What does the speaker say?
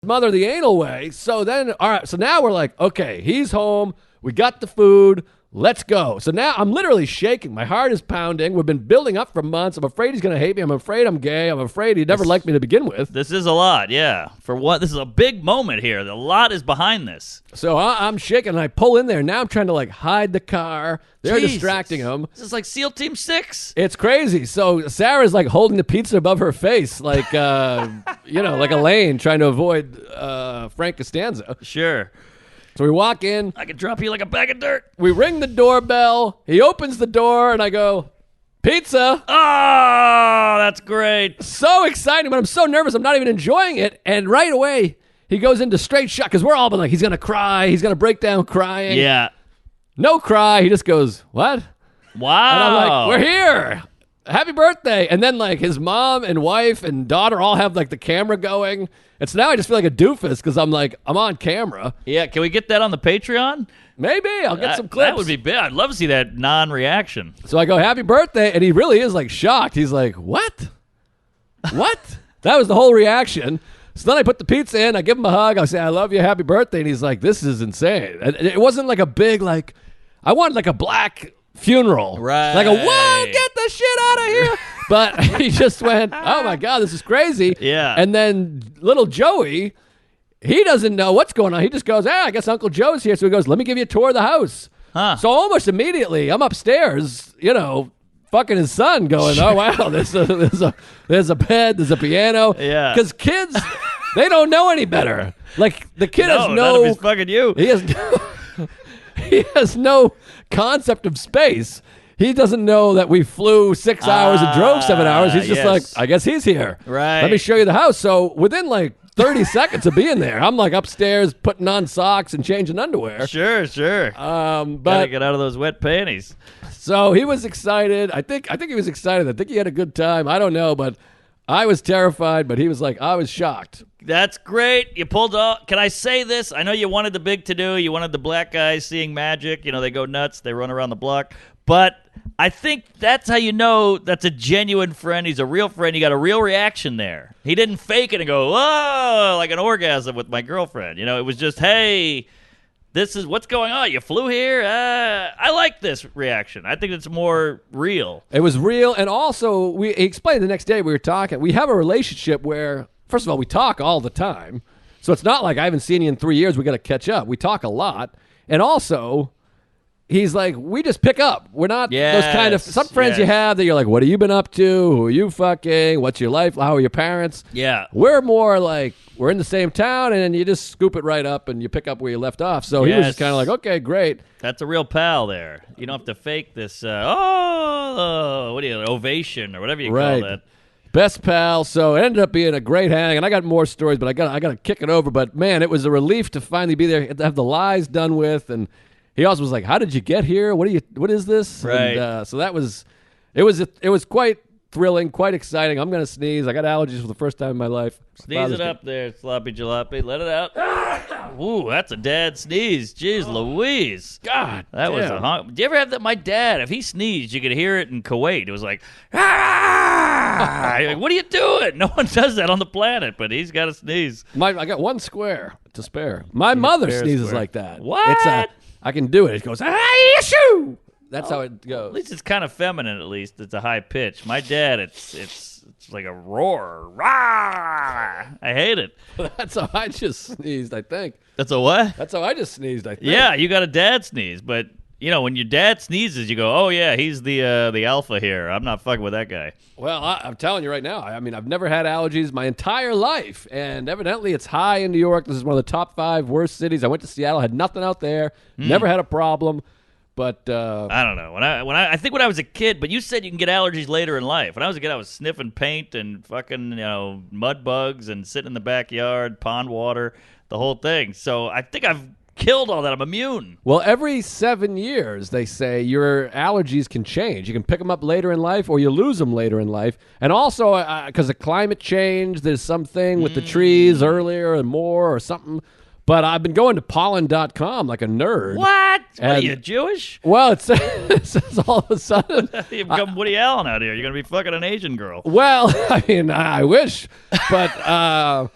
smother the anal way. So then, all right, so now we're like, okay, he's home. We got the food. Let's go. So now I'm literally shaking. My heart is pounding. We've been building up for months. I'm afraid he's going to hate me. I'm afraid I'm gay. I'm afraid he never liked me to begin with. This is a lot, yeah. For what? This is a big moment here. A lot is behind this. So I'm shaking, and I pull in there. Now I'm trying to, like, hide the car. They're Jesus. distracting him. This is like SEAL Team 6. It's crazy. So Sarah's, like, holding the pizza above her face, like, like Elaine trying to avoid Frank Costanza. Sure. So we walk in. I could drop you like a bag of dirt. We ring the doorbell. He opens the door, and I go, pizza. Oh, that's great. So exciting, but I'm so nervous. I'm not even enjoying it. And right away, he goes into straight shock because we're all been like, he's going to cry. He's going to break down crying. Yeah. No cry. He just goes, what? Wow. And I'm like, we're here. Happy birthday. And then, like, his mom and wife and daughter all have, like, the camera going. And so now I just feel like a doofus because I'm like, I'm on camera. Yeah, can we get that on the Patreon? Maybe. I'll get some clips. That would be big. I'd love to see that non-reaction. So I go, happy birthday. And he really is, like, shocked. He's like, what? What? That was the whole reaction. So then I put the pizza in. I give him a hug. I say, I love you. Happy birthday. And he's like, this is insane. And it wasn't like a big, like, I wanted like a black funeral. Right. Like a, whoa, get the shit out of here. But he just went, oh my God, this is crazy. Yeah. And then little Joey, he doesn't know what's going on. He just goes, I guess Uncle Joe's here. So he goes, let me give you a tour of the house. Huh. So almost immediately, I'm upstairs, fucking his son going, oh, wow, there's a bed, there's a piano. Yeah. Because kids, they don't know any better. Like, the kid has none no... of it's fucking you. He has no concept of space. He doesn't know that we flew 6 hours and drove 7 hours. He's just like, I guess he's here. Right. Let me show you the house. So within like 30 seconds of being there, I'm like upstairs putting on socks and changing underwear. Sure. But Gotta get out of those wet panties. so he was excited. I think he was excited. I think he had a good time. I don't know, but I was terrified. But he was like, I was shocked. That's great. You pulled off. Can I say this? I know you wanted the big to-do. You wanted the black guys seeing magic. They go nuts. They run around the block. But I think that's how you know that's a genuine friend. He's a real friend. You got a real reaction there. He didn't fake it and go, whoa, like an orgasm with my girlfriend. It was just, hey, this is what's going on. You flew here? I like this reaction. I think it's more real. It was real. And also, he explained the next day we were talking. We have a relationship where, first of all, we talk all the time. So it's not like I haven't seen you in 3 years. We got to catch up. We talk a lot. And also, he's like, we just pick up. We're not those kind of, some friends you have that you're like, what have you been up to? Who are you fucking? What's your life? How are your parents? Yeah. We're more like, we're in the same town and you just scoop it right up and you pick up where you left off. So he was just kind of like, okay, great. That's a real pal there. You don't have to fake this, ovation or whatever you call that. Best pal. So it ended up being a great hang, and I got more stories, but I got to kick it over. But man, it was a relief to finally be there, to have the lies done with. And he also was like, "How did you get here? What is this?" Right. And, so it was quite thrilling, quite exciting. I'm gonna sneeze. I got allergies for the first time in my life. Sneeze it up there, sloppy jalopy. Let it out. Ooh, that's a dad sneeze. Jeez Louise. God, that was damn. Do you ever have that? My dad, if he sneezed, you could hear it in Kuwait. It was like, ah! You're like, what are you doing? No one does that on the planet, but he's got to sneeze. I got one square to spare. My mother sneezes square. like that. What? I can do it. It goes, ah, shoo! That's how it goes. At least it's kind of feminine. At least it's a high pitch. My dad, it's like a roar. Rah! I hate it. That's how I just sneezed, I think. That's a what? That's how I just sneezed, I think. Yeah, you got a dad sneeze, but when your dad sneezes, you go, "Oh yeah, he's the alpha here. I'm not fucking with that guy." Well, I'm telling you right now. I mean, I've never had allergies my entire life, and evidently it's high in New York. This is one of the top 5 worst cities. I went to Seattle, had nothing out there, never had a problem. But I don't know. I think when I was a kid, but you said you can get allergies later in life. When I was a kid, I was sniffing paint and fucking mud bugs and sitting in the backyard, pond water, the whole thing. So I think I've killed all that. I'm immune. Well, every 7 years, they say your allergies can change. You can pick them up later in life or you lose them later in life. And also, because of climate change, there's something with the trees earlier and more or something. But I've been going to pollen.com like a nerd. What? What are you, Jewish? Well, it says all of a sudden. You become Woody Allen out here. You're going to be fucking an Asian girl. Well, I mean, I wish. But